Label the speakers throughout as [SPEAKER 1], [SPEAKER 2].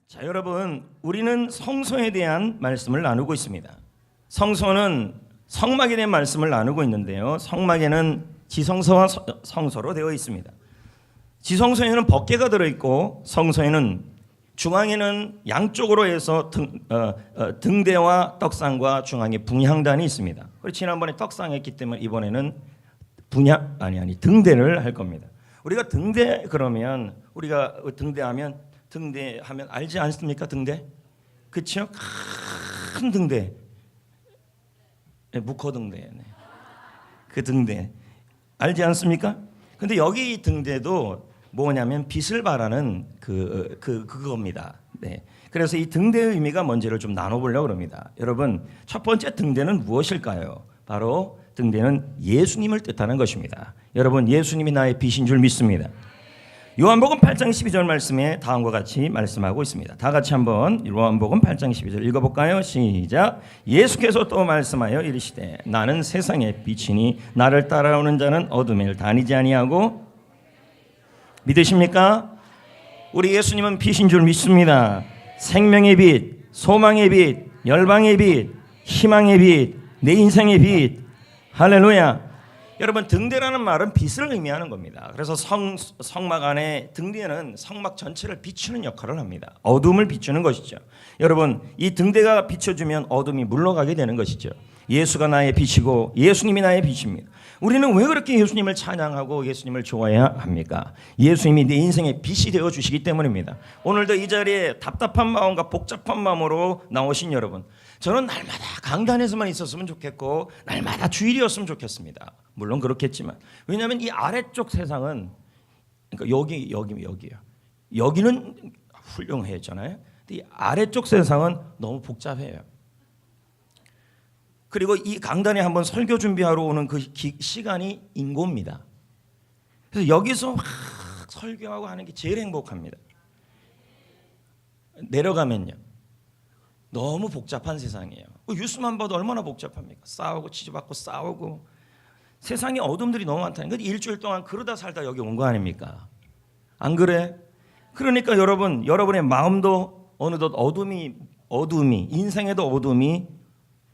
[SPEAKER 1] 자, 여러분, 우리는 성소에 대한 말씀을 나누고 있습니다. 성소는 성막에 대한 말씀을 나누고 있는데요. 성막에는 지성소와 성소로 되어 있습니다. 지성소에는 법궤가 들어있고 성소에는 중앙에는 양쪽으로 해서 등대와 떡상과 중앙에 분향단이 있습니다. 그리고 지난번에 떡상했기 때문에 이번에는 등대를 할 겁니다. 우리가 등대 그러면 우리가 등대하면 알지 않습니까? 등대, 그렇죠? 큰 등대, 묵호등대, 그 등대 알지 않습니까? 근데 여기 등대도 뭐냐면 빛을 발하는 그겁니다. 네. 그래서 이 등대의 의미가 뭔지를 좀 나눠보려고 합니다. 여러분, 첫 번째 등대는 무엇일까요? 바로 등대는 예수님을 뜻하는 것입니다. 여러분, 예수님이 나의 빛인 줄 믿습니다. 요한복음 8장 12절 말씀에 다음과 같이 말씀하고 있습니다. 다 같이 한번 요한복음 8장 12절 읽어볼까요? 시작. 예수께서 또 말씀하여 이르시되 나는 세상의 빛이니 나를 따라오는 자는 어둠을 다니지 아니하고. 믿으십니까? 우리 예수님은 빛인 줄 믿습니다. 생명의 빛, 소망의 빛, 열방의 빛, 희망의 빛, 내 인생의 빛. 할렐루야. 여러분, 등대라는 말은 빛을 의미하는 겁니다. 그래서 성막 안에 등대는 성막 전체를 비추는 역할을 합니다. 어둠을 비추는 것이죠. 여러분, 이 등대가 비춰주면 어둠이 물러가게 되는 것이죠. 예수가 나의 빛이고 예수님이 나의 빛입니다. 우리는 왜 그렇게 예수님을 찬양하고 예수님을 좋아해야 합니까? 예수님이 내 인생의 빛이 되어 주시기 때문입니다. 오늘도 이 자리에 답답한 마음과 복잡한 마음으로 나오신 여러분, 저는 날마다 강단에서만 있었으면 좋겠고 날마다 주일이었으면 좋겠습니다. 물론 그렇겠지만, 왜냐하면 이 아래쪽 세상은, 그러니까 여기요. 여기는 훌륭해졌잖아요. 근데 이 아래쪽 세상은 너무 복잡해요. 그리고 이 강단에 한번 설교 준비하러 오는 그 시간이 인고입니다. 그래서 여기서 막 설교하고 하는 게 제일 행복합니다. 내려가면요, 너무 복잡한 세상이에요. 뉴스만 봐도 얼마나 복잡합니까? 싸우고 치고받고 싸우고 세상에 어둠들이 너무 많다는 거예요. 일주일 동안 그러다 살다 여기 온 거 아닙니까? 안 그래? 그러니까 여러분의 마음도 어느덧 어둠이 인생에도 어둠이,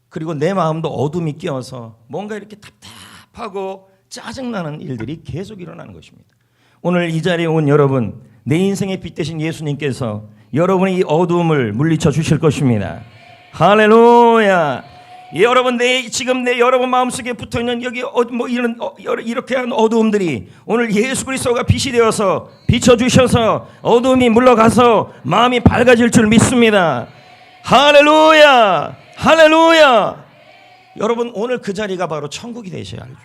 [SPEAKER 1] 그리고 내 마음도 어둠이 끼어서 뭔가 이렇게 답답하고 짜증나는 일들이 계속 일어나는 것입니다. 오늘 이 자리에 온 여러분, 내 인생의 빛 되신 예수님께서 여러분의 이 어둠을 물리쳐 주실 것입니다. 할렐루야. 여러분, 지금 여러분 마음속에 붙어있는 여기 이렇게 한 어두움들이 오늘 예수 그리스도가 빛이 되어서 비춰주셔서 어두움이 물러가서 마음이 밝아질 줄 믿습니다. 할렐루야. 할렐루야. 여러분, 오늘 그 자리가 바로 천국이 되셔야 알죠.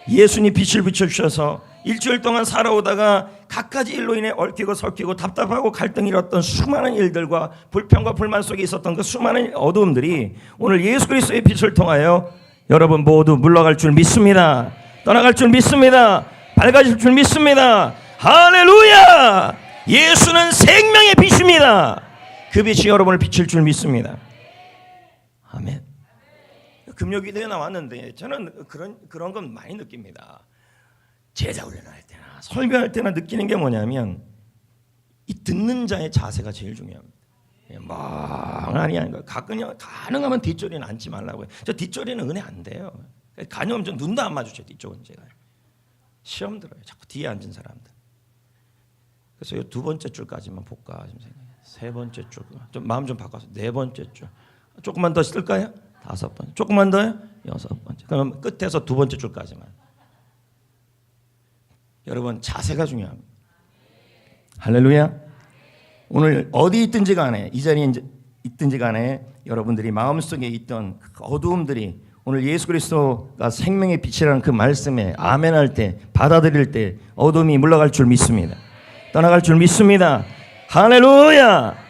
[SPEAKER 1] 예수님 빛을 비춰주셔서 일주일 동안 살아오다가 갖가지 일로 인해 얽히고 설키고 답답하고 갈등이 일었던 수많은 일들과 불평과 불만 속에 있었던 그 수많은 어두움들이 오늘 예수 그리스도의 빛을 통하여 여러분 모두 물러갈 줄 믿습니다. 떠나갈 줄 믿습니다. 밝아질 줄 믿습니다. 할렐루야. 예수는 생명의 빛입니다. 그 빛이 여러분을 비칠 줄 믿습니다. 아멘. 금요기도에 나왔는데 저는 그런 건 많이 느낍니다. 제자 훈련할 때나 설교할 때나 느끼는 게 뭐냐면 이 듣는 자의 자세가 제일 중요합니다. 멍하니 하는 거예요. 가능하면 뒷조리는 앉지 말라고요. 저 뒷조리는 은혜 안 돼요. 가능하면 좀 눈도 안 마주쳐요. 뒤쪽은 제가 시험 들어요. 자꾸 뒤에 앉은 사람들. 그래서 이 두 번째 줄까지만 볼까 좀 생각해요. 세 번째 줄, 좀 마음 좀 바꿔서 네 번째 줄. 조금만 더 쓸까요? 다섯 번째. 조금만 더요? 여섯 번째. 그럼 끝에서 두 번째 줄까지만. 여러분, 자세가 중요합니다. 할렐루야. 오늘 어디 있든지 간에, 이 자리에 있든지 간에 여러분들이 마음속에 있던 어두움들이 오늘 예수 그리스도가 생명의 빛이라는 그 말씀에 아멘할 때, 받아들일 때 어둠이 물러갈 줄 믿습니다. 떠나갈 줄 믿습니다. 할렐루야.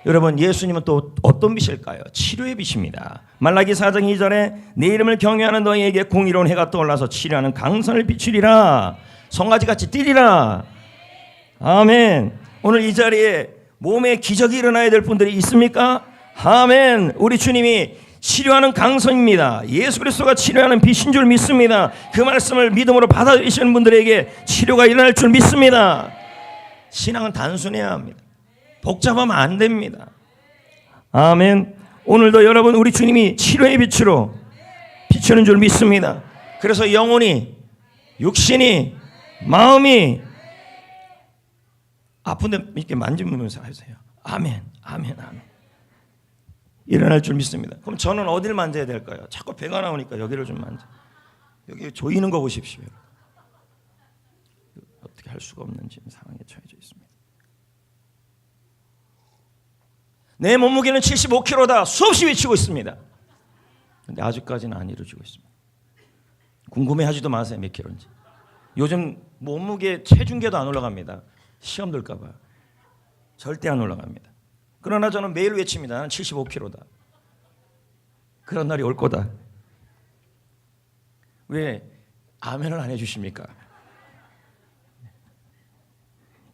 [SPEAKER 1] 여러분, 예수님은 또 어떤 빛일까요? 치료의 빛입니다. 말라기 4장 2절에 내 이름을 경외하는 너희에게 공의로운 해가 떠올라서 치료하는 강선을 비추리라. 송아지같이 뛰리라. 아멘. 오늘 이 자리에 몸에 기적이 일어나야 될 분들이 있습니까? 아멘. 우리 주님이 치료하는 강선입니다. 예수 그리스도가 치료하는 빛인 줄 믿습니다. 그 말씀을 믿음으로 받아들이시는 분들에게 치료가 일어날 줄 믿습니다. 신앙은 단순해야 합니다. 복잡하면 안 됩니다. 아멘. 오늘도 여러분 우리 주님이 치료의 빛으로 비추는 줄 믿습니다. 그래서 영혼이, 육신이, 마음이 아픈데 이렇게 만지면서 하세요. 아멘, 아멘, 아멘. 일어날 줄 믿습니다. 그럼 저는 어디를 만져야 될까요? 자꾸 배가 나오니까 여기를 좀 만져. 여기 조이는 거 보십시오. 어떻게 할 수가 없는 지금 상황에 처해져 있습니다. 내 몸무게는 75kg다. 수없이 외치고 있습니다. 근데 아직까지는 안 이루어지고 있습니다. 궁금해하지도 마세요. 몇 킬로인지. 요즘 몸무게 체중계도 안 올라갑니다. 시험 들까 봐. 절대 안 올라갑니다. 그러나 저는 매일 외칩니다. 나는 75kg다. 그런 날이 올 거다. 왜 아멘을 안 해주십니까?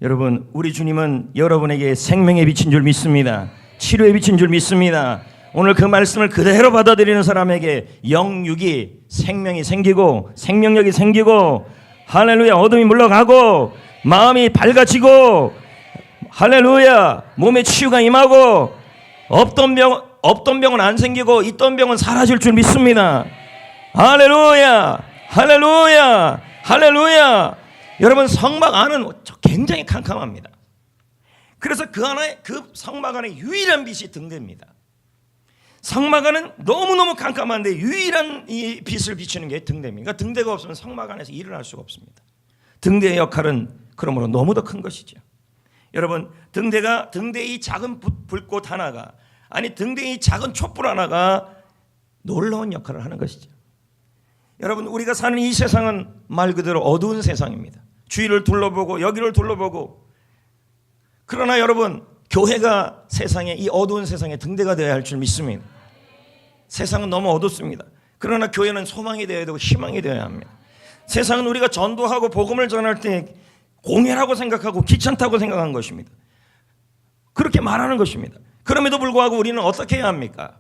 [SPEAKER 1] 여러분, 우리 주님은 여러분에게 생명의 빛인 줄 믿습니다. 치료의 빛인 줄 믿습니다. 오늘 그 말씀을 그대로 받아들이는 사람에게 영육이 생명이 생기고 생명력이 생기고 할렐루야 어둠이 물러가고 마음이 밝아지고 할렐루야 몸에 치유가 임하고 없던 병은 안 생기고 있던 병은 사라질 줄 믿습니다. 할렐루야 할렐루야 할렐루야. 여러분 성막 안은 굉장히 캄캄합니다. 그래서 그 성막 안에 유일한 빛이 등대입니다. 성막 안은 너무너무 깜깜한데 유일한 이 빛을 비추는 게 등대입니다. 그러니까 등대가 없으면 성막 안에서 일을 할 수가 없습니다. 등대의 역할은 그러므로 너무도 큰 것이죠. 여러분 등대의 작은 불꽃 하나가 아니 등대의 작은 촛불 하나가 놀라운 역할을 하는 것이죠. 여러분 우리가 사는 이 세상은 말 그대로 어두운 세상입니다. 주위를 둘러보고 여기를 둘러보고 그러나 여러분 교회가 세상에 이 어두운 세상에 등대가 되어야 할 줄 믿습니다. 세상은 너무 어둡습니다. 그러나 교회는 소망이 되어야 되고 희망이 되어야 합니다. 세상은 우리가 전도하고 복음을 전할 때 공해라고 생각하고 귀찮다고 생각한 것입니다. 그렇게 말하는 것입니다. 그럼에도 불구하고 우리는 어떻게 해야 합니까?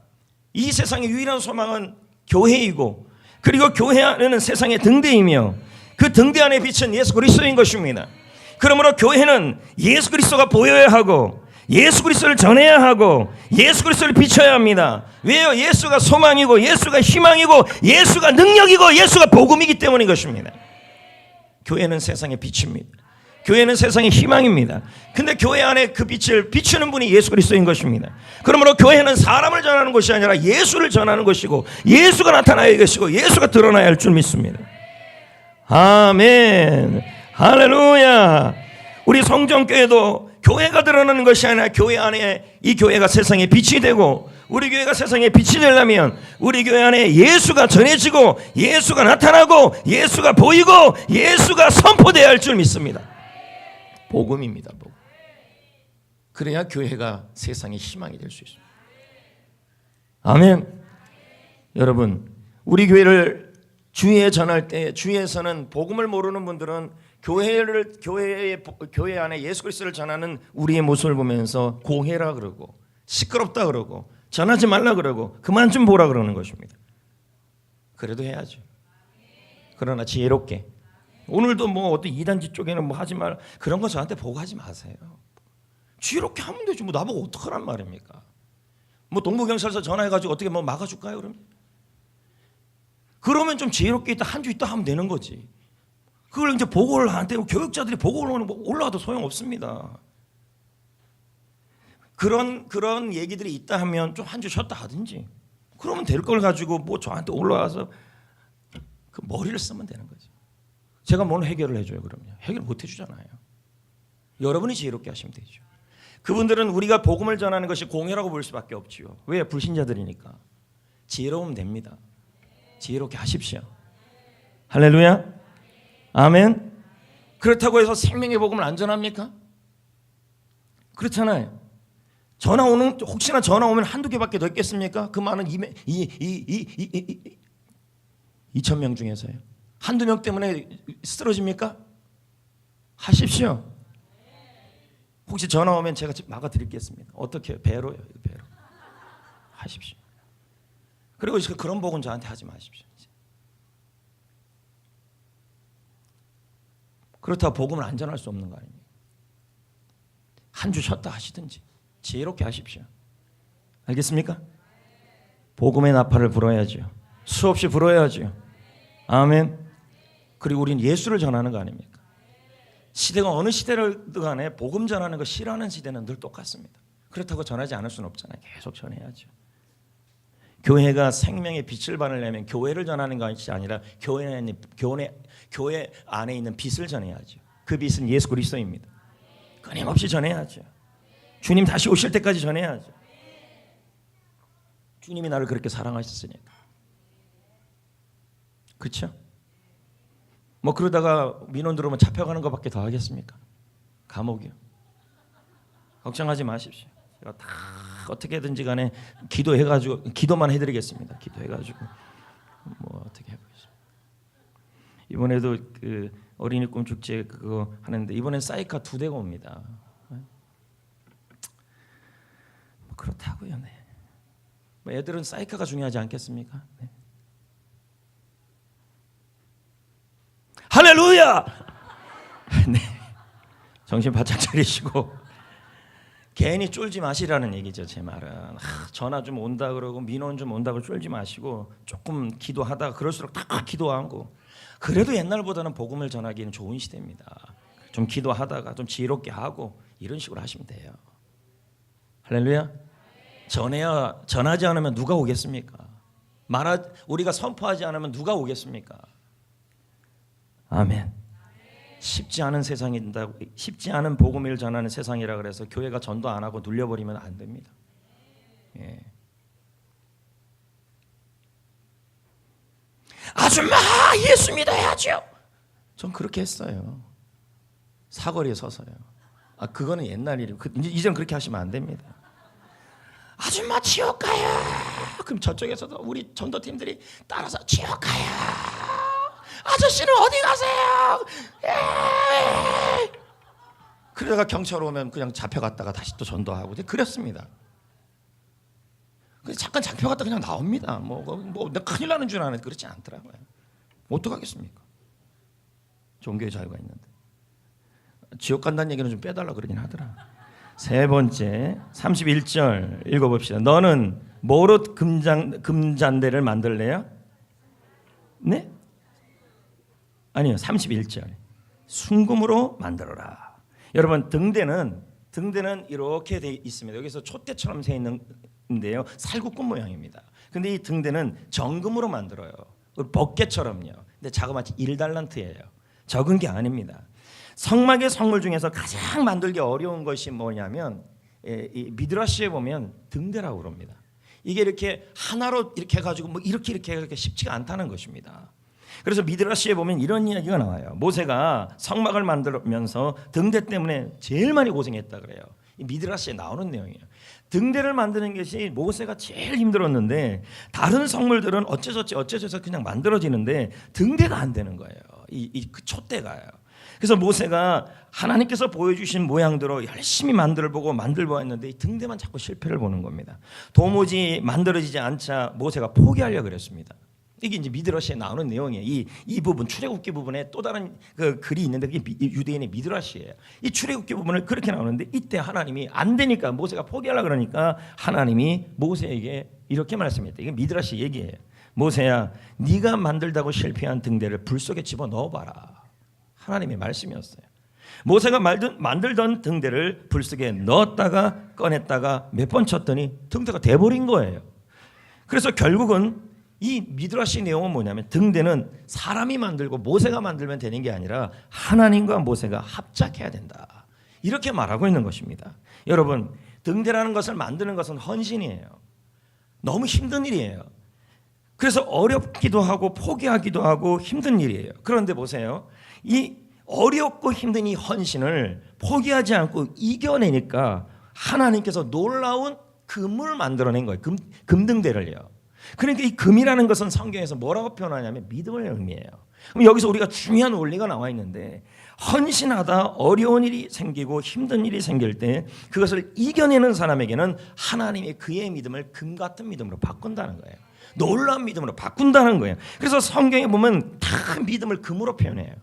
[SPEAKER 1] 이 세상의 유일한 소망은 교회이고 그리고 교회 안에는 세상의 등대이며 그 등대 안에 빛은 예수 그리스도인 것입니다. 그러므로 교회는 예수 그리스도가 보여야 하고 예수 그리스도를 전해야 하고 예수 그리스도를 비춰야 합니다. 왜요? 예수가 소망이고 예수가 희망이고 예수가 능력이고 예수가 복음이기 때문인 것입니다. 교회는 세상의 빛입니다. 교회는 세상의 희망입니다. 근데 교회 안에 그 빛을 비추는 분이 예수 그리스도인 것입니다. 그러므로 교회는 사람을 전하는 것이 아니라 예수를 전하는 것이고 예수가 나타나야 것이고 예수가 드러나야 할 줄 믿습니다. 아멘 할렐루야. 우리 성정교회도 교회가 드러나는 것이 아니라 교회 안에 이 교회가 세상의 빛이 되고 우리 교회가 세상의 빛이 되려면 우리 교회 안에 예수가 전해지고 예수가 나타나고 예수가 보이고 예수가 선포되어야 할 줄 믿습니다. 복음입니다. 복음. 그래야 교회가 세상의 희망이 될 수 있습니다. 아멘. 여러분 우리 교회를 주위에 전할 때 주위에서는 복음을 모르는 분들은 교회 안에 예수 그리스도를 전하는 우리의 모습을 보면서 공해라 그러고 시끄럽다 그러고 전하지 말라 그러고 그만 좀 보라 그러는 것입니다. 그래도 해야죠. 그러나 지혜롭게 오늘도 뭐 어떤 이단지 쪽에는 뭐 하지 말 그런 거 저한테 보고하지 마세요. 지혜롭게 하면 되지 뭐 나보고 어떡하란 말입니까? 뭐 동부경찰서 전화해가지고 어떻게 뭐 막아줄까요 그럼? 그러면 좀 지혜롭게 있다 한 주 있다 하면 되는 거지. 그걸 이제 보고를 안 되고 교육자들이 보고를 올라와도 소용없습니다. 그런 얘기들이 있다 하면 좀 한 주 쉬었다 하든지 그러면 될 걸 가지고 뭐 저한테 올라와서 그 머리를 쓰면 되는 거죠. 제가 뭘 해결을 해줘요 그럼요. 해결 못 해주잖아요. 여러분이 지혜롭게 하시면 되죠. 그분들은 우리가 복음을 전하는 것이 공해라고 볼 수밖에 없지요. 왜? 불신자들이니까. 지혜로우면 됩니다. 지혜롭게 하십시오. 할렐루야. 아멘. 그렇다고 해서 생명의 복음을 안 전합니까? 그렇잖아요. 혹시나 전화 오면 한두 개밖에 더 있겠습니까? 그 많은 2,000명 중에서요. 한두 명 때문에 쓰러집니까? 하십시오. 혹시 전화 오면 제가 막아드리겠습니다. 어떻게? 배로요. 배로. 하십시오. 그리고 그런 복은 저한테 하지 마십시오. 그렇다고 복음을 안 전할 수 없는 거 아닙니까? 한 주 쉬었다 하시든지 지혜롭게 하십시오. 알겠습니까? 복음의 나팔을 불어야죠. 수없이 불어야죠. 아멘. 그리고 우리는 예수를 전하는 거 아닙니까? 시대가 어느 시대를 간에 복음 전하는 거 싫어하는 시대는 늘 똑같습니다. 그렇다고 전하지 않을 수는 없잖아요. 계속 전해야죠. 교회가 생명의 빛을 발하려면 교회를 전하는 것이 아니라 교회 안에 있는 빛을 전해야죠. 그 빛은 예수 그리스도입니다. 끊임없이 전해야죠. 주님 다시 오실 때까지 전해야죠. 주님이 나를 그렇게 사랑하셨으니까. 그렇죠? 뭐 그러다가 민원 들어오면 잡혀가는 것밖에 더 하겠습니까? 감옥이요. 걱정하지 마십시오. 제가 다 어떻게든지 간에 기도해가지고 기도만 해드리겠습니다. 기도해가지고 뭐 어떻게 해보겠습니다. 이번에도 그 어린이 꿈 축제 그거 하는데 이번엔 사이카 2대가 옵니다. 뭐 그렇다고요. 네. 뭐 애들은 사이카가 중요하지 않겠습니까? 네. 할렐루야! 네. 정신 바짝 차리시고 괜히 쫄지 마시라는 얘기죠. 제 말은 전화 좀 온다 그러고 민원 좀 온다고 쫄지 마시고 조금 기도하다가 그럴수록 다 기도하고 그래도 옛날보다는 복음을 전하기는 좋은 시대입니다. 좀 기도하다가 좀 지혜롭게 하고 이런 식으로 하시면 돼요. 할렐루야. 전하지 않으면 누가 오겠습니까? 우리가 선포하지 않으면 누가 오겠습니까? 아멘. 쉽지 않은 복음을 전하는 세상이라 그래서 교회가 전도 안 하고 눌려버리면 안 됩니다. 예. 아줌마 예수 믿어야죠. 전 그렇게 했어요. 사거리에 서서요. 그거는 옛날 일이고 이제는 그렇게 하시면 안 됩니다. 아줌마 지옥 가요. 그럼 저쪽에서도 우리 전도팀들이 따라서 지옥 가요. 아저씨는 어디 가세요? 그러다가 경찰 오면 그냥 잡혀갔다가 다시 또 전도하고 그랬습니다. 잠깐 잡혀갔다 그냥 나옵니다. 뭐 큰일 나는 줄 아는데 그렇지 않더라고요. 어떡하겠습니까? 종교의 자유가 있는데. 지옥 간다는 얘기는 좀 빼달라 그러긴 하더라. 세 번째 31절 읽어봅시다. 너는 뭐로 금잔대를 만들래요? 네? 아니요. 31절 순금으로 만들어라. 여러분 등대는 이렇게 돼 있습니다. 여기서 촛대처럼 돼 있는데요. 살구꽃 모양입니다. 근데 이 등대는 정금으로 만들어요. 법궤처럼요. 근데 자그마치 1달란트예요. 적은 게 아닙니다. 성막의 성물 중에서 가장 만들기 어려운 것이 뭐냐면 이 미드라시에 보면 등대라고 그럽니다. 이게 이렇게 하나로 이렇게 해가지고 뭐 이렇게 쉽지가 않다는 것입니다. 그래서 미드라시에 보면 이런 이야기가 나와요. 모세가 성막을 만들면서 등대 때문에 제일 많이 고생했다 그래요. 이 미드라시에 나오는 내용이에요. 등대를 만드는 것이 모세가 제일 힘들었는데 다른 성물들은 어째저째 그냥 만들어지는데 등대가 안 되는 거예요. 그 촛대가요. 그래서 모세가 하나님께서 보여주신 모양대로 열심히 만들어보고 만들어봤는데 이 등대만 자꾸 실패를 보는 겁니다. 도무지 만들어지지 않자 모세가 포기하려고 그랬습니다. 이게 이제 미드라시에 나오는 내용이에요. 이 부분 출애굽기 부분에 또 다른 그 글이 있는데 그게 유대인의 미드라시예요. 이 출애굽기 부분을 그렇게 나오는데 이때 하나님이 안 되니까 모세가 포기하려고 그러니까 하나님이 모세에게 이렇게 말씀했다. 이게 미드라시 얘기예요. 모세야, 네가 만들다고 실패한 등대를 불 속에 집어 넣어봐라. 하나님의 말씀이었어요. 모세가 만들던 등대를 불 속에 넣었다가 꺼냈다가 몇 번 쳤더니 등대가 돼버린 거예요. 그래서 결국은 이 미드라시 내용은 뭐냐면 등대는 사람이 만들고 모세가 만들면 되는 게 아니라 하나님과 모세가 합작해야 된다. 이렇게 말하고 있는 것입니다. 여러분, 등대라는 것을 만드는 것은 헌신이에요. 너무 힘든 일이에요. 그래서 어렵기도 하고 포기하기도 하고 힘든 일이에요. 그런데 보세요. 이 어렵고 힘든 이 헌신을 포기하지 않고 이겨내니까 하나님께서 놀라운 금을 만들어낸 거예요. 금등대를요. 그러니까 이 금이라는 것은 성경에서 뭐라고 표현하냐면 믿음을 의미해요. 그럼 여기서 우리가 중요한 원리가 나와 있는데 헌신하다 어려운 일이 생기고 힘든 일이 생길 때 그것을 이겨내는 사람에게는 하나님이 그의 믿음을 금 같은 믿음으로 바꾼다는 거예요. 놀라운 믿음으로 바꾼다는 거예요. 그래서 성경에 보면 다 믿음을 금으로 표현해요.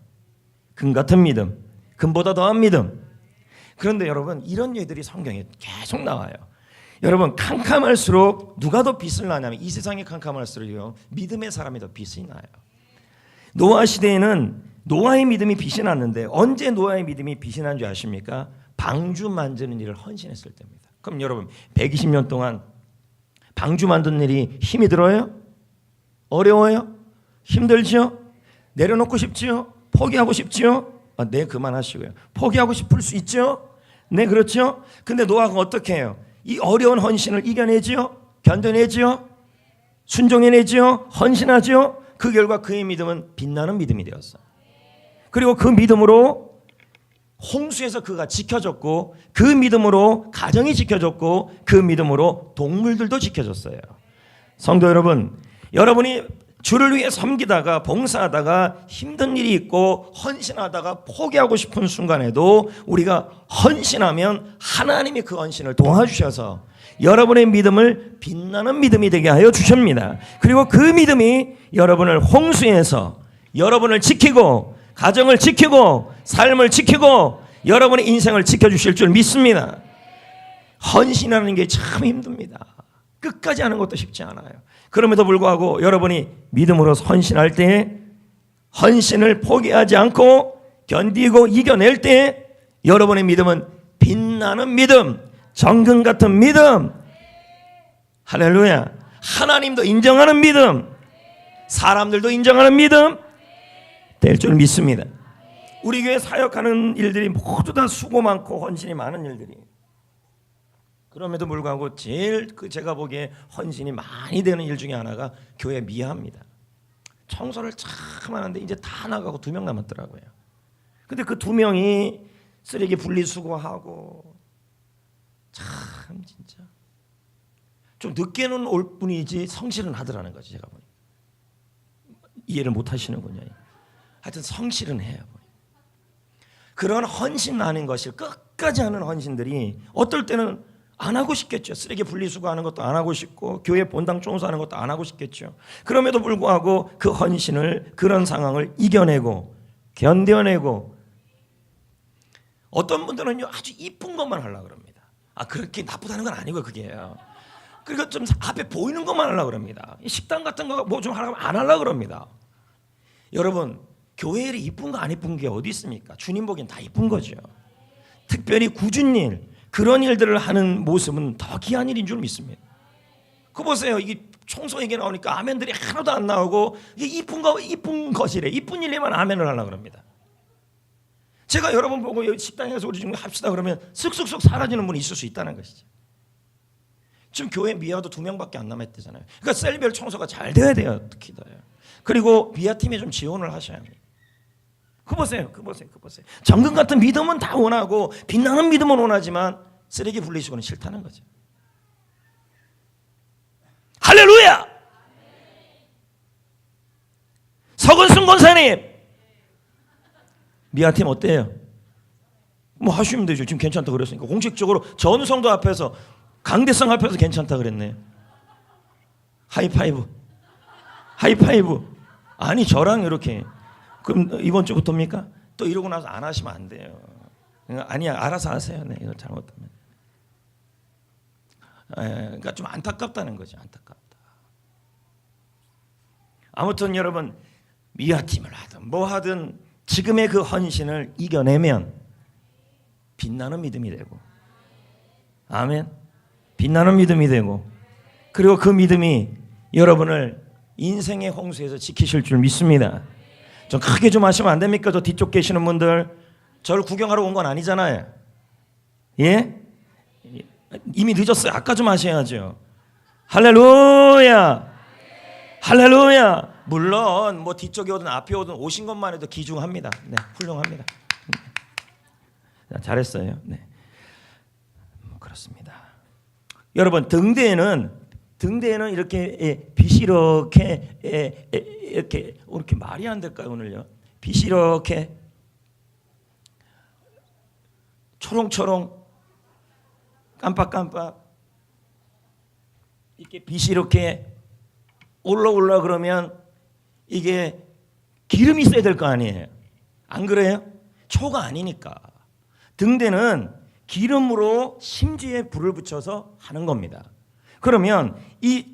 [SPEAKER 1] 금 같은 믿음, 금보다 더한 믿음. 그런데 여러분 이런 예들이 성경에 계속 나와요. 여러분 캄캄할수록 누가 더 빛을 나냐면 이 세상이 캄캄할수록요 믿음의 사람이 더 빛이 나요. 노아 시대에는 노아의 믿음이 빛이 났는데 언제 노아의 믿음이 빛이 난 줄 아십니까? 방주 만드는 일을 헌신했을 때입니다. 그럼 여러분 120년 동안 방주 만드는 일이 힘이 들어요? 어려워요? 힘들지요? 내려놓고 싶지요? 포기하고 싶지요? 네, 그만하시고요. 포기하고 싶을 수 있죠? 네, 그렇죠? 근데 노아가 어떻게 해요? 이 어려운 헌신을 이겨내지요? 견뎌내지요? 순종해내지요? 헌신하지요? 그 결과 그의 믿음은 빛나는 믿음이 되었어요. 그리고 그 믿음으로 홍수에서 그가 지켜졌고, 그 믿음으로 가정이 지켜졌고, 그 믿음으로 동물들도 지켜졌어요. 성도 여러분, 여러분이 주를 위해 섬기다가 봉사하다가 힘든 일이 있고 헌신하다가 포기하고 싶은 순간에도 우리가 헌신하면 하나님이 그 헌신을 도와주셔서 여러분의 믿음을 빛나는 믿음이 되게 하여 주십니다. 그리고 그 믿음이 여러분을 홍수에서 여러분을 지키고 가정을 지키고 삶을 지키고 여러분의 인생을 지켜주실 줄 믿습니다. 헌신하는 게 참 힘듭니다. 끝까지 하는 것도 쉽지 않아요. 그럼에도 불구하고 여러분이 믿음으로 헌신할 때, 헌신을 포기하지 않고 견디고 이겨낼 때 여러분의 믿음은 빛나는 믿음, 정금 같은 믿음, 할렐루야, 하나님도 인정하는 믿음, 사람들도 인정하는 믿음 될 줄 믿습니다. 우리 교회 사역하는 일들이 모두 다 수고 많고 헌신이 많은 일들이, 그럼에도 불구하고 제일 제가 보기에 헌신이 많이 되는 일 중에 하나가 교회 미화입니다. 청소를 참 하는데 이제 다 나가고 2명 남았더라고요. 근데 그 2명이 쓰레기 분리수거하고 참 진짜 좀 늦게는 올 뿐이지 성실은 하더라는 거죠. 제가 보니 이해를 못 하시는군요. 하여튼 성실은 해요. 그런 헌신 하는 것을 끝까지 하는 헌신들이 어떨 때는 안 하고 싶겠죠. 쓰레기 분리수거하는 것도 안 하고 싶고 교회 본당 청소하는 것도 안 하고 싶겠죠. 그럼에도 불구하고 그 헌신을, 그런 상황을 이겨내고 견뎌내고, 어떤 분들은요 아주 이쁜 것만 하려고 그럽니다. 그렇게 나쁘다는 건 아니고요. 그게요. 그리고 좀 앞에 보이는 것만 하려고 그럽니다. 식당 같은 거 뭐 좀 하려고 안 하려고 그럽니다. 여러분, 교회에 이쁜 거 안 이쁜 게 어디 있습니까? 주님 보기엔 다 이쁜 거죠. 특별히 굳은 일, 그런 일들을 하는 모습은 더 귀한 일인 줄 믿습니다. 그거 보세요. 이게 청소 얘기 나오니까 아멘들이 하나도 안 나오고, 이게 이쁜 것이래. 이쁜 일에만 아멘을 하려고 그럽니다. 제가 여러분 보고 식당에서 우리 좀 합시다 그러면 쓱쓱쓱 사라지는 분이 있을 수 있다는 것이죠. 지금 교회 미아도 2명밖에 안 남았대잖아요. 그러니까 셀별 청소가 잘 돼야 돼요. 특히 더요. 그리고 미아팀에 좀 지원을 하셔야 합니다. 그 보세요. 정금 같은 믿음은 다 원하고 빛나는 믿음은 원하지만 쓰레기 분리수거는 싫다는 거죠. 할렐루야! 서근순 권사님, 미아팀 어때요? 뭐 하시면 되죠. 지금 괜찮다 그랬으니까 공식적으로 전 성도 앞에서, 강대성 앞에서 괜찮다 그랬네. 하이파이브. 아니 저랑 이렇게. 그럼 이번 주부터입니까? 또 이러고 나서 안 하시면 안 돼요. 아니야, 알아서 하세요. 네, 이거 잘못하면. 그러니까 좀 안타깝다는 거죠. 안타깝다. 아무튼 여러분, 미아팀을 하든 뭐 하든 지금의 그 헌신을 이겨내면 빛나는 믿음이 되고, 아멘. 빛나는 믿음이 되고, 그리고 그 믿음이 여러분을 인생의 홍수에서 지키실 줄 믿습니다. 좀 크게 좀 하시면 안 됩니까? 저 뒤쪽 계시는 분들, 저를 구경하러 온 건 아니잖아요. 예? 이미 늦었어요. 아까 좀 하셔야죠. 할렐루야. 물론 뭐 뒤쪽에 오든 앞에 오든 오신 것만 해도 귀중합니다. 네, 훌륭합니다. 잘했어요. 네, 그렇습니다. 여러분, 등대에는 이렇게 빛이 이렇게 말이 안 될까요 오늘요? 빛이 이렇게 초롱초롱 깜빡깜빡 이렇게 빛이 이렇게 올라 그러면 이게 기름이 있어야 될 거 아니에요? 안 그래요? 초가 아니니까. 등대는 기름으로 심지에 불을 붙여서 하는 겁니다. 그러면 이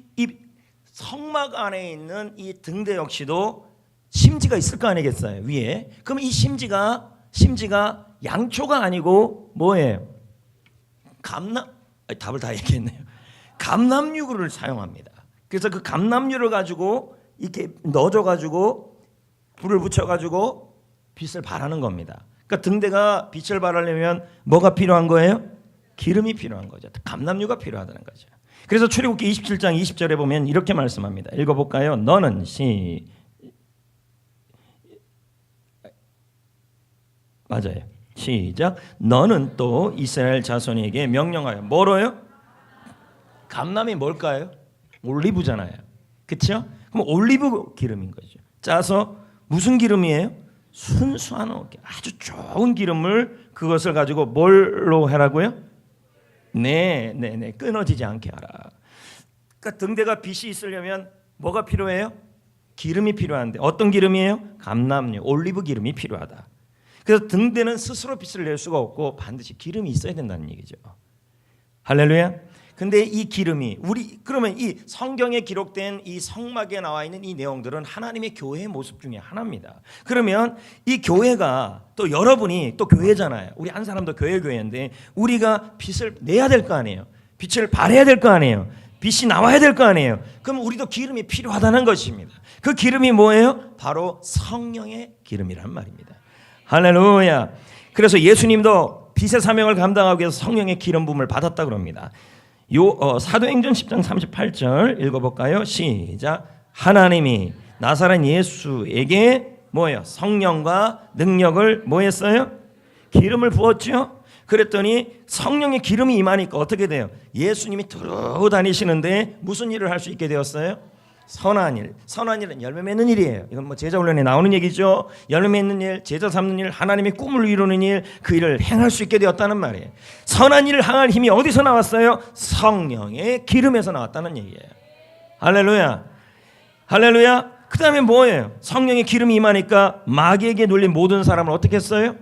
[SPEAKER 1] 성막 안에 있는 이 등대 역시도 심지가 있을 거 아니겠어요, 위에. 그럼 이 심지가 양초가 아니고 뭐예요? 답을 다 얘기했네요. 감람유를 사용합니다. 그래서 그 감람유를 가지고 이렇게 넣어줘 가지고 불을 붙여 가지고 빛을 발하는 겁니다. 그러니까 등대가 빛을 발하려면 뭐가 필요한 거예요? 기름이 필요한 거죠. 감람유가 필요하다는 거죠. 그래서 출애굽기 27장 20절에 보면 이렇게 말씀합니다. 읽어볼까요? 너는 맞아요. 시작. 너는 또 이스라엘 자손에게 명령하여 뭐로요? 감람이 뭘까요? 올리브잖아요. 그렇죠? 그럼 올리브 기름인 거죠. 짜서 무슨 기름이에요? 순수한 아주 좋은 기름을 그것을 가지고 뭘로 하라고요? 네. 끊어지지 않게 하라. 그러니까 등대가 빛이 있으려면 뭐가 필요해요? 기름이 필요한데 어떤 기름이에요? 감람유, 올리브 기름이 필요하다. 그래서 등대는 스스로 빛을 낼 수가 없고 반드시 기름이 있어야 된다는 얘기죠. 할렐루야. 근데 이 기름이 그러면 이 성경에 기록된 이 성막에 나와 있는 이 내용들은 하나님의 교회의 모습 중에 하나입니다. 그러면 이 교회가 또 여러분이 또 교회잖아요. 우리 한 사람도 교회인데 우리가 빛을 내야 될 거 아니에요. 빛을 발해야 될 거 아니에요. 빛이 나와야 될 거 아니에요. 그럼 우리도 기름이 필요하다는 것입니다. 그 기름이 뭐예요? 바로 성령의 기름이란 말입니다. 할렐루야. 그래서 예수님도 빛의 사명을 감당하기 위해서 성령의 기름 부음을 받았다 그럽니다. 사도행전 10장 38절 읽어볼까요? 시작. 하나님이 나사렛 예수에게 뭐예요? 성령과 능력을 뭐 했어요? 기름을 부었죠. 그랬더니 성령의 기름이 임하니까 어떻게 돼요? 예수님이 두루 다니시는데 무슨 일을 할 수 있게 되었어요? 선한 일. 선한 일은 열매 맺는 일이에요. 이건 뭐 제자 훈련에 나오는 얘기죠. 열매 맺는 일, 제자 삼는 일, 하나님의 꿈을 이루는 일, 그 일을 행할 수 있게 되었다는 말이에요. 선한 일을 행할 힘이 어디서 나왔어요? 성령의 기름에서 나왔다는 얘기예요. 할렐루야. 할렐루야. 그 다음에 뭐예요? 성령의 기름이 임하니까 마귀에게 눌린 모든 사람을 어떻게 했어요?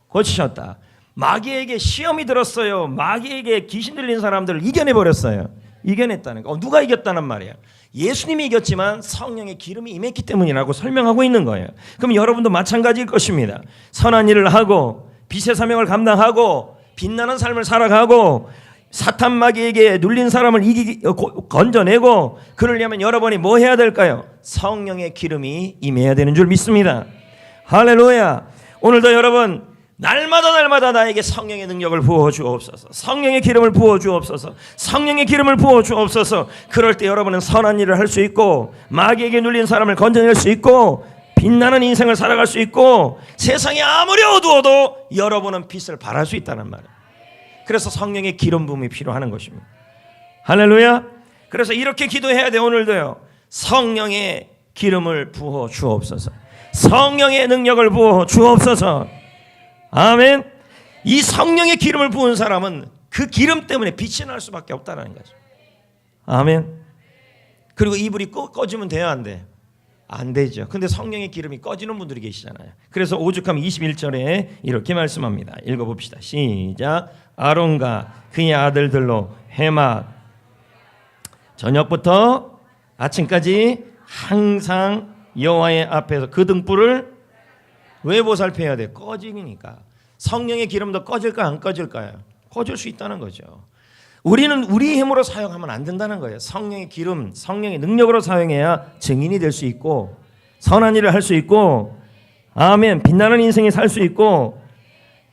[SPEAKER 1] 고치셨다. 마귀에게 시험이 들었어요. 마귀에게 귀신 들린 사람들을 이겨내버렸어요. 이겨냈다는 거. 누가 이겼다는 말이에요? 예수님이 이겼지만 성령의 기름이 임했기 때문이라고 설명하고 있는 거예요. 그럼 여러분도 마찬가지일 것입니다. 선한 일을 하고 빛의 사명을 감당하고 빛나는 삶을 살아가고 사탄 마귀에게 눌린 사람을 건져내고 그러려면 여러분이 뭐 해야 될까요? 성령의 기름이 임해야 되는 줄 믿습니다. 할렐루야. 오늘도 여러분 날마다 나에게 성령의 능력을 부어 주옵소서. 성령의 기름을 부어 주옵소서. 성령의 기름을 부어 주옵소서. 그럴 때 여러분은 선한 일을 할 수 있고 마귀에게 눌린 사람을 건져낼 수 있고 빛나는 인생을 살아갈 수 있고 세상이 아무리 어두워도 여러분은 빛을 발할 수 있다는 말이에요. 그래서 성령의 기름 부음이 필요한 것입니다. 할렐루야. 그래서 이렇게 기도해야 돼. 오늘도요. 성령의 기름을 부어 주옵소서. 성령의 능력을 부어 주옵소서. 아멘. 이 성령의 기름을 부은 사람은 그 기름 때문에 빛이 날 수밖에 없다는 거죠. 아멘. 그리고 이불이 꺼지면 돼야 안 돼? 안 되죠. 근데 성령의 기름이 꺼지는 분들이 계시잖아요. 그래서 오죽하면 21절에 이렇게 말씀합니다. 읽어봅시다. 시작. 아론과 그의 아들들로 해막 저녁부터 아침까지 항상 여호와의 앞에서 그 등불을 왜 보살펴야 돼? 꺼지니까. 성령의 기름도 꺼질까 안 꺼질까요? 꺼질 수 있다는 거죠. 우리는 우리 힘으로 사용하면 안 된다는 거예요. 성령의 기름, 성령의 능력으로 사용해야 증인이 될 수 있고 선한 일을 할 수 있고 아멘 빛나는 인생에 살 수 있고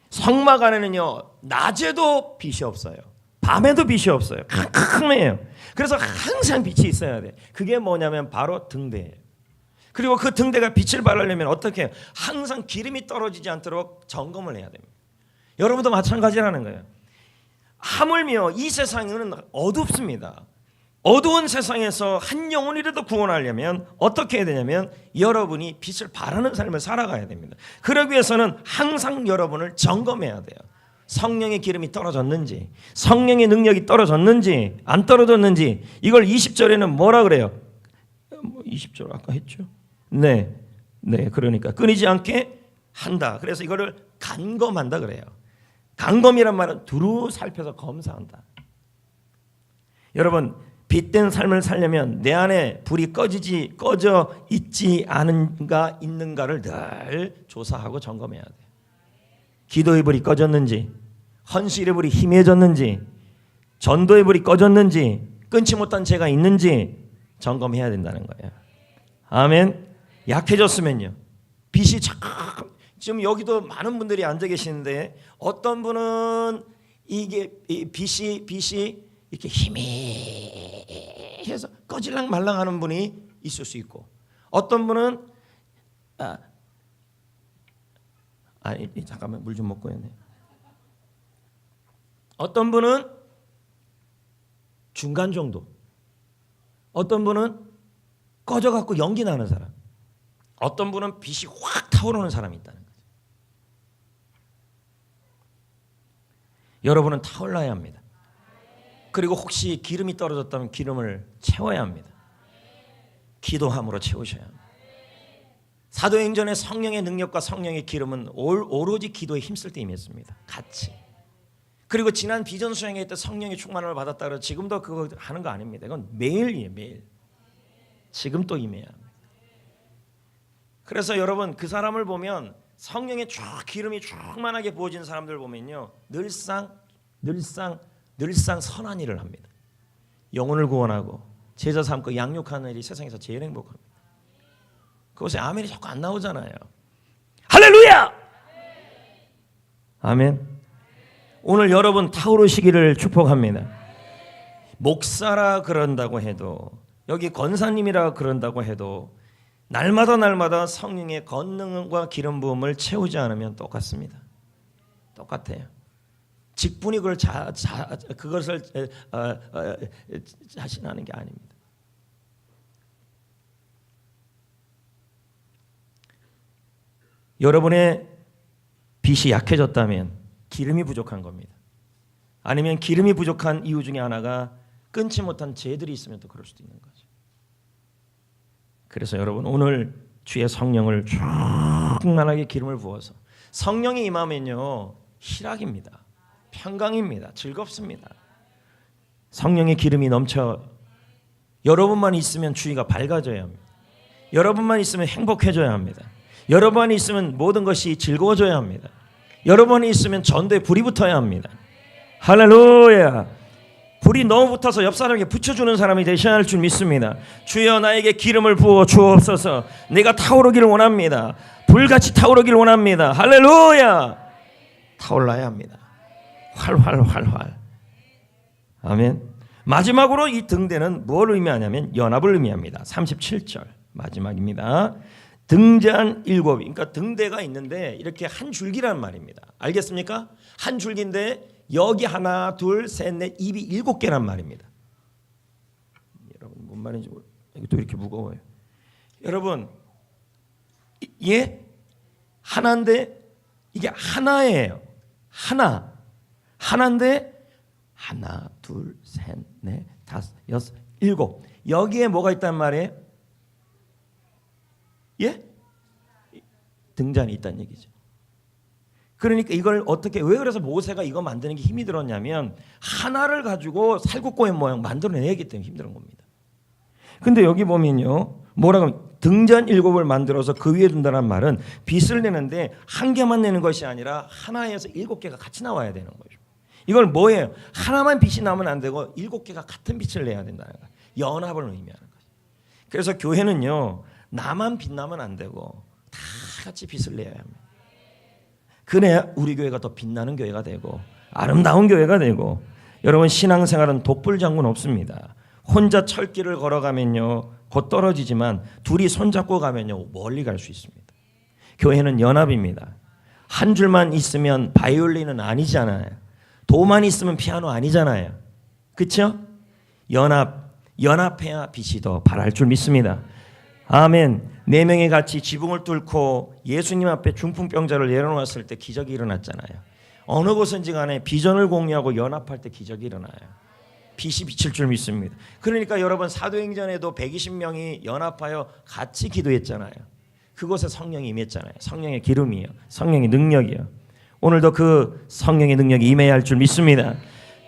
[SPEAKER 1] 성막 안에는요 낮에도 빛이 없어요. 밤에도 빛이 없어요. 캄캄해요. 그래서 항상 빛이 있어야 돼. 그게 뭐냐면 바로 등대예요. 그리고 그 등대가 빛을 발하려면 어떻게 해요? 항상 기름이 떨어지지 않도록 점검을 해야 됩니다. 여러분도 마찬가지라는 거예요. 하물며 이 세상은 어둡습니다. 어두운 세상에서 한 영혼이라도 구원하려면 어떻게 해야 되냐면 여러분이 빛을 발하는 삶을 살아가야 됩니다. 그러기 위해서는 항상 여러분을 점검해야 돼요. 성령의 기름이 떨어졌는지 성령의 능력이 떨어졌는지 안 떨어졌는지 이걸 20절에는 뭐라 그래요? 20절 아까 했죠? 네, 그러니까 끊이지 않게 한다. 그래서 이거를 간검한다 그래요. 강검이란 말은 두루 살펴서 검사한다. 여러분, 빛된 삶을 살려면 내 안에 불이 꺼져 있지 않은가 있는가를 늘 조사하고 점검해야 돼. 기도의 불이 꺼졌는지, 헌신의 불이 희미해졌는지, 전도의 불이 꺼졌는지, 끊지 못한 죄가 있는지 점검해야 된다는 거예요. 아멘. 약해졌으면요, 빛이 지금 여기도 많은 분들이 앉아 계시는데 어떤 분은 이게 빛이 이렇게 희미해서 꺼질랑 말랑하는 분이 있을 수 있고, 어떤 분은 잠깐만 물 좀 먹고 해야 돼. 어떤 분은 중간 정도, 어떤 분은 꺼져갖고 연기 나는 사람, 어떤 분은 빛이 확 타오르는 사람이 있다는 거죠. 여러분은 타올라야 합니다. 그리고 혹시 기름이 떨어졌다면 기름을 채워야 합니다. 기도함으로 채우셔야 합니다. 사도행전의 성령의 능력과 성령의 기름은 오로지 기도에 힘쓸 때 임했습니다. 같이. 그리고 지난 비전 수행회 때 성령의 충만을 받았다 그래서 지금도 그거 하는 거 아닙니다. 이건 매일이에요, 매일. 지금 또 임해야 합니다. 그래서 여러분, 그 사람을 보면 성령의 쫙 기름이 충만하게 부어진 사람들 보면요, 늘상 선한 일을 합니다. 영혼을 구원하고 제자 삼고 양육하는 일이 세상에서 제일 행복합니다. 그것에 아멘이 자꾸 안 나오잖아요. 할렐루야! 아멘. 오늘 여러분 타오르시기를 축복합니다. 목사라 그런다고 해도, 여기 권사님이라 그런다고 해도 날마다 성령의 권능과 기름 부음을 채우지 않으면 똑같습니다. 똑같아요. 직분이 그것을 자신하는 게 아닙니다. 여러분의 빛이 약해졌다면 기름이 부족한 겁니다. 아니면 기름이 부족한 이유 중에 하나가 끊지 못한 죄들이 있으면 또 그럴 수도 있는 거죠. 그래서 여러분, 오늘 주의 성령을 충만하게 기름을 부어서, 성령이 임하면요 희락입니다. 평강입니다. 즐겁습니다. 성령의 기름이 넘쳐 여러분만 있으면 주위가 밝아져야 합니다. 여러분만 있으면 행복해져야 합니다. 여러분이 있으면 모든 것이 즐거워져야 합니다. 여러분이 있으면 전도에 불이 붙어야 합니다. 할렐루야. 불이 너무 붙어서 옆 사람에게 붙여주는 사람이 되셔야 할 줄 믿습니다. 주여 나에게 기름을 부어 주옵소서. 내가 타오르기를 원합니다. 불같이 타오르기를 원합니다. 할렐루야. 타올라야 합니다. 활활. 아멘. 마지막으로 이 등대는 뭘 의미하냐면 연합을 의미합니다. 37절 마지막입니다. 등잔 7, 그러니까 등대가 있는데 이렇게 한 줄기란 말입니다. 알겠습니까? 한 줄기인데 여기 하나, 둘, 셋, 넷, 입이 7개란 말입니다. 여러분 뭔 말인지 이게 또 이렇게 무거워요. 여러분, 하나인데 이게 하나예요. 하나인데 하나, 둘, 셋, 넷, 다섯, 여섯, 7. 여기에 뭐가 있단 말이에요? 등잔이 있다는 얘기죠. 그러니까 이걸 어떻게, 왜 그래서 모세가 이거 만드는 게 힘이 들었냐면 하나를 가지고 살구꽃의 모양 만들어내기 때문에 힘든 겁니다. 근데 여기 보면요, 뭐라고 하면 등잔 7을 만들어서 그 위에 둔다는 말은 빛을 내는데 한 개만 내는 것이 아니라 하나에서 7개가 같이 나와야 되는 거죠. 이걸 뭐예요? 하나만 빛이 나면 안 되고 7개가 같은 빛을 내야 된다는 거예요. 연합을 의미하는 거죠. 그래서 교회는요, 나만 빛나면 안 되고 다 같이 빛을 내야 합니다. 그래야 우리 교회가 더 빛나는 교회가 되고 아름다운 교회가 되고. 여러분, 신앙생활은 독불장군 없습니다. 혼자 철길을 걸어가면요 곧 떨어지지만 둘이 손잡고 가면요 멀리 갈 수 있습니다. 교회는 연합입니다. 한 줄만 있으면 바이올린은 아니잖아요. 도만 있으면 피아노 아니잖아요. 그렇죠? 연합해야 빛이 더 발할 줄 믿습니다. 아멘. 4명이 같이 지붕을 뚫고 예수님 앞에 중풍병자를 내려놓았을 때 기적이 일어났잖아요. 어느 곳인지 간에 비전을 공유하고 연합할 때 기적이 일어나요. 빛이 비칠 줄 믿습니다. 그러니까 여러분, 사도행전에도 120명이 연합하여 같이 기도했잖아요. 그곳에 성령이 임했잖아요. 성령의 기름이요, 성령의 능력이요. 오늘도 그 성령의 능력이 임해야 할 줄 믿습니다.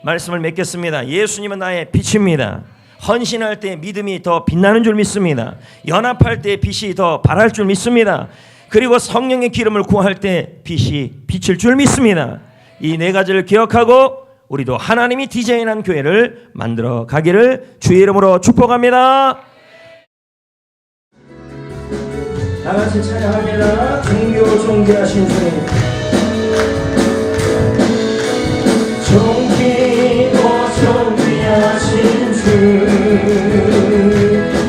[SPEAKER 1] 말씀을 맺겠습니다. 예수님은 나의 빛입니다. 헌신할 때 믿음이 더 빛나는 줄 믿습니다. 연합할 때 빛이 더 발할 줄 믿습니다. 그리고 성령의 기름을 구할 때 빛이 비칠 줄 믿습니다. 이 네 가지를 기억하고 우리도 하나님이 디자인한 교회를 만들어 가기를 주의 이름으로 축복합니다. 다 같이 찬양합니다. 존귀하신 주님, 존귀하신 주,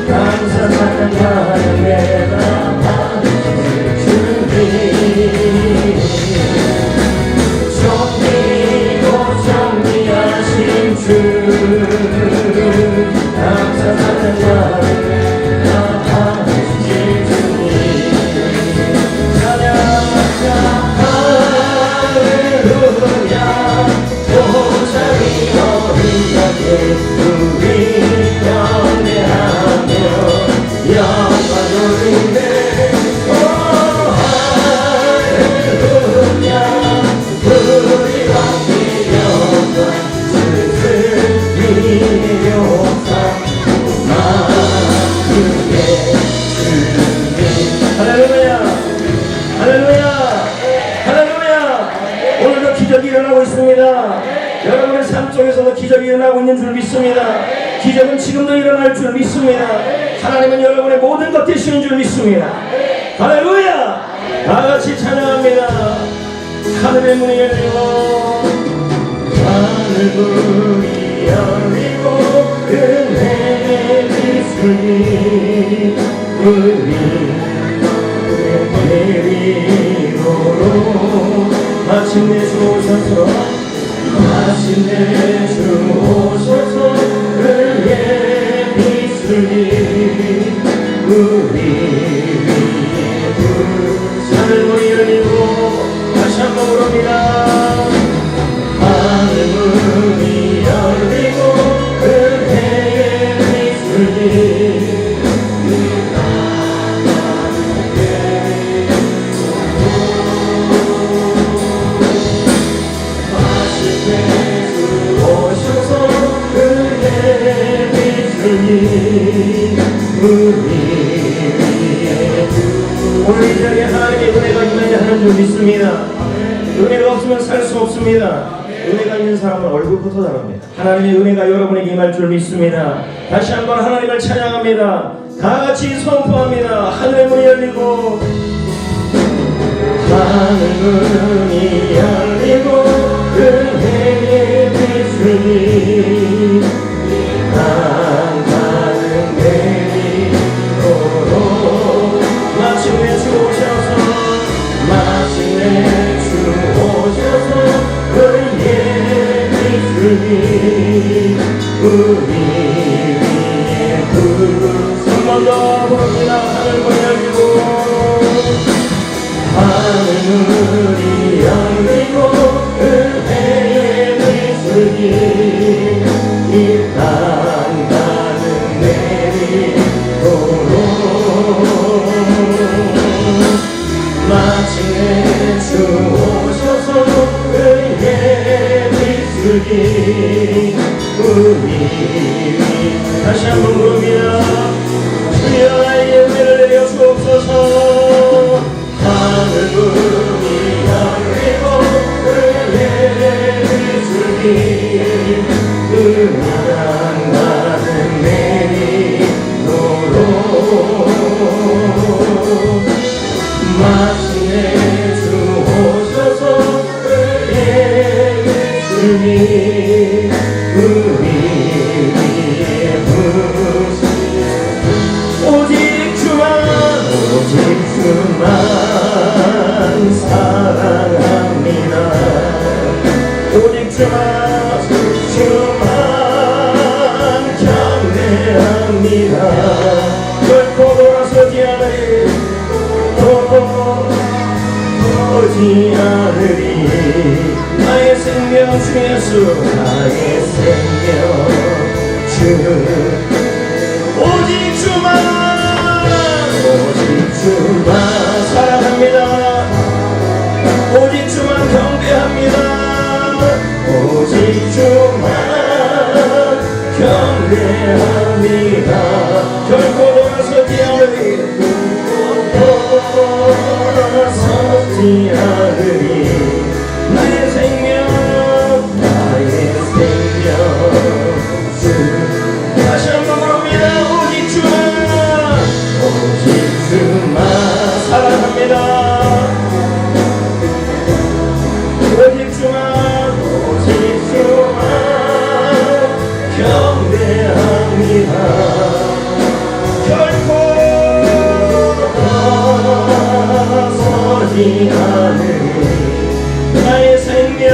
[SPEAKER 1] 감사 찬양하는 내가 받으실 주님, 존귀하신 주, 감사 찬양하는 내가 받으실 주님, 찬양하자 할렐루야, 보살이 어린자께 우리 연대하며 영광 돌리네. 오 할렐루야, 우리 함께 영광 스승님의 용상 마음에 주님. 할렐루야, 할렐루야, 할렐루야. 오늘도 기적이 일어나고 있습니다. 여러분의 삶 속에서도 기적이 일어나고 있는 줄 믿습니다. 기적은 지금도 일어날 줄 믿습니다. 하나님은 여러분의 모든 것 되시는 줄 믿습니다. 할렐루야. 다같이 찬양합니다. 하늘의 문이 열리고, 하늘 문이 열리고, 은혜의 빛을 우리 내리고로 마침내 주 오셔서, 마침내 주 오셔서 은혜의 빛을 우리 위에 하늘 문이 열리고, 다시 한번 부릅니다. 하늘 문이 열리고 은혜의 빛을 오늘 이 자리에 하나님의 은혜가 임해야 하는 줄 믿습니다. 은혜가 없으면 살 수 없습니다. 은혜가 있는 사람은 얼굴부터 다릅니다. 하나님의 은혜가 여러분에게 임할 줄 믿습니다. 다시 한번 하나님을 찬양합니다. 다같이 선포합니다. 하늘의 문이 열리고, 하늘 문이 열리고 은혜의 빛을 마침내 주 오셔서, 마침내 주 오셔서 은혜의 빛을 우리 위에 한 번 더 부릅니다. 하늘 문이 열리고, 하늘 문이 열리고 은혜의 빛을 이 땅 가득 내리도록 마침내 주 오셔서 은혜의 빛을 우리 다시 한번 부릅니다. 주여 나에게 은혜를 내려 주옵소서. 하늘 문이 열리고 은혜의 빛을 가득 내리도록 마침내 주 오셔서 은혜의 빛을 우리 위에 오직 주만 사랑합니다. 오직 주만 경배합니다. 결코 돌아서지 않으리, 돌아서지 않으리. 나의 생명 주 예수, 나의 생명 주, 오직 주만 사랑합니다. 오직 주만 경배 오직 주만 경배합니다. 결코 돌아서지 않으리 나의 생명 주 다시 한번 부릅니다. 오직 주만 사랑합니다. 오직 주만 경배합니다. 결코 서지 않으리 나의 생명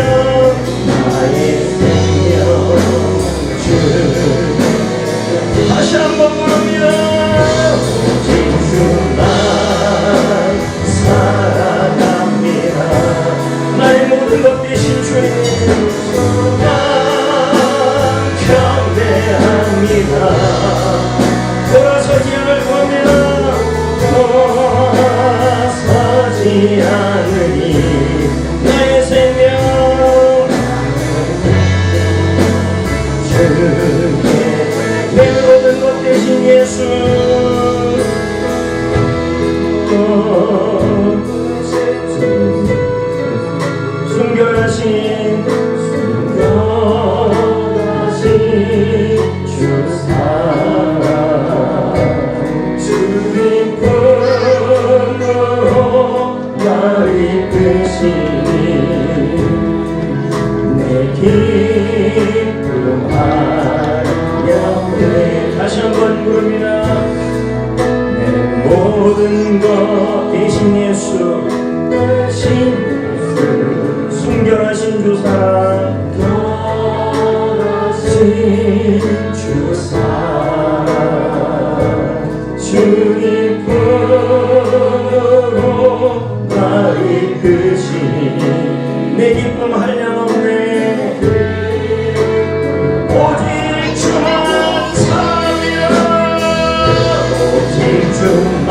[SPEAKER 1] 주 다시 한번 부릅니다. 오직 주만 사랑합니다. 나의 모든 것 되신 주님 경배합니다. 돌아서지 않을 겁니다. 돌아서지 않으니 나의 생명 주께 내 모든 것 대신 예수 순결하신 주 사랑 주님 품으로 나를 이끄시니 내 기쁨 하려네 다시 한번 부릅니다. 내 모든 것 대신 예수 순결하신 주 사랑 주 사랑 주님 품으로 나를 이끄시니 내 기쁨 한량없네. 오직 주만 사랑합니다. 오직 주만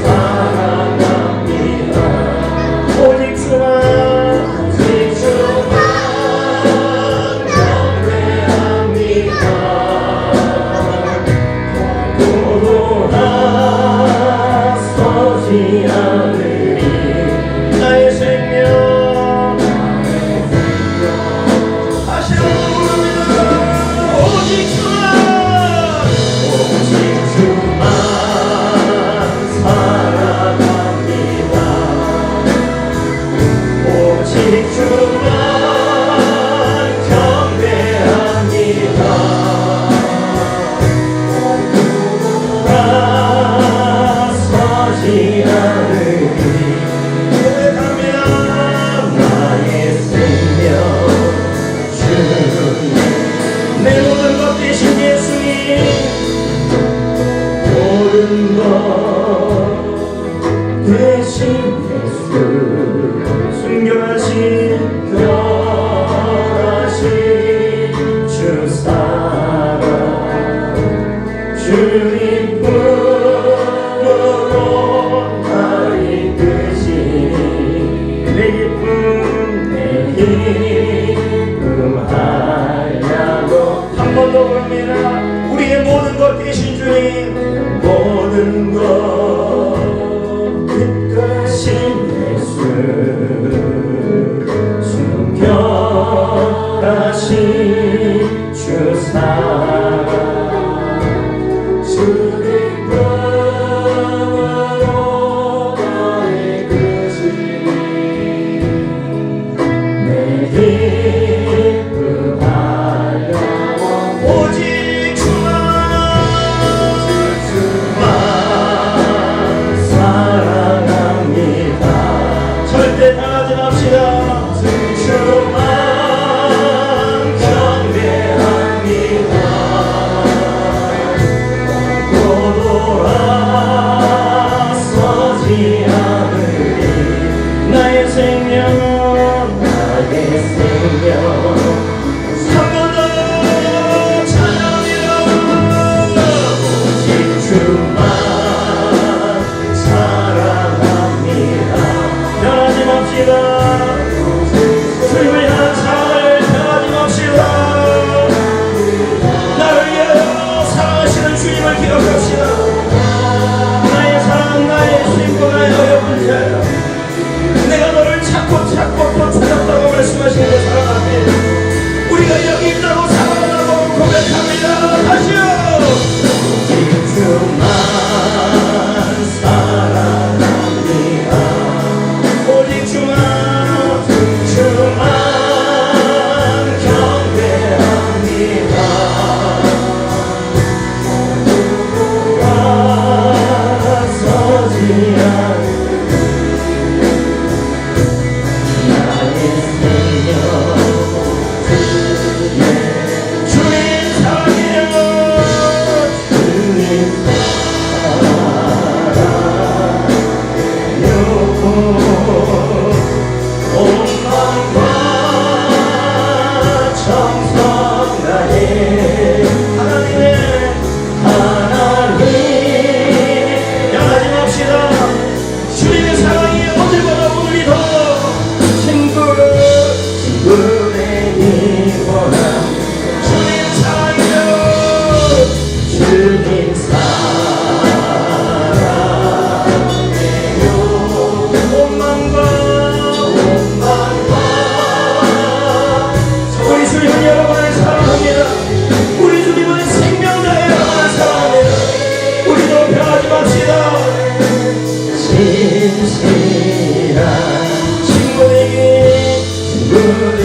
[SPEAKER 1] 사랑합니다. 오직 주만 않으리 나의 생명 다시 한번 부릅니다. 오직 주만 사랑합니다. 오직 주만 경배합니다. 서지 않으리 고백하며 나의 생명 주님 내 모든 것 대신 예수님 모든 것 대신 예수 순결하신 주 사랑 주님 한 번 더 부릅니다. 우리의 모든 것 되신 주님 모든 것 되신 예수 순결하신 주 사랑 주님 품으로 나를 이끄시니 내 기쁨 오직 주만 사랑합니다. 절대 당하지 맙시다. 주만 경배합니다. 돌아서지 않으리 나의 생명 주만 사랑합니다. 변하지 맙시다. 주님을 향해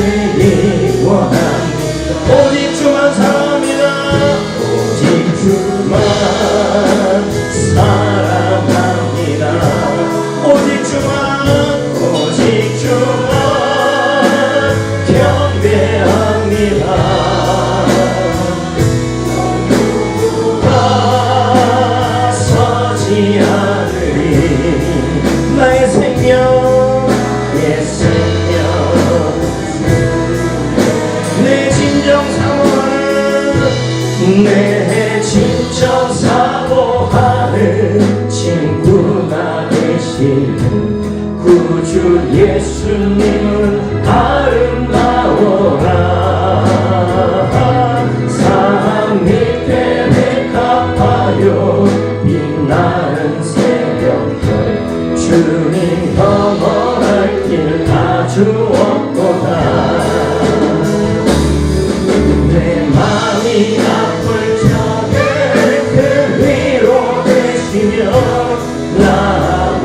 [SPEAKER 1] 주를 원합니다. 오직 주만 사랑합니다. 오직 주만 사랑합니다. 오직 주만 경배합니다. 누구가 서지 않으리 나의 생명 내 진정 사모하는 친구가 되시는 구주 예수님은 아름다워라. 산 밑에 백합하여 빛나는 새벽별 주님 넘어갈 길 아주 없도다. 내 마음이 아플 적에 그 위로 되시며 나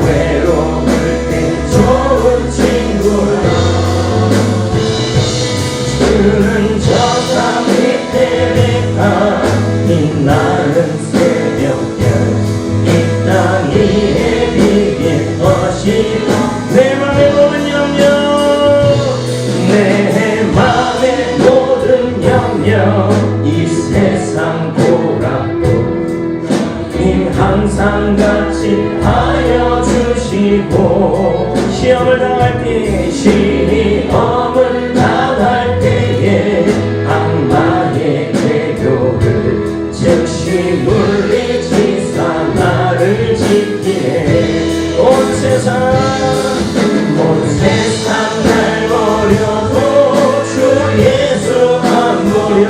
[SPEAKER 1] 외로울 때 좋은 친구라. 주는 저 산 밑에 백합 빛나는 새벽별 이 땅 위에 비길 것이다. 내 맘의 모든 염려 내 맘의 모든 염려 이 세상 보라고 항상 같이 하여 주시고 시험을 당할 때 시험을 당할 때에 악마의 대교를 즉시 물리치사 나를 지키네. 온 세상 날 버려도 주 예수 안 버려.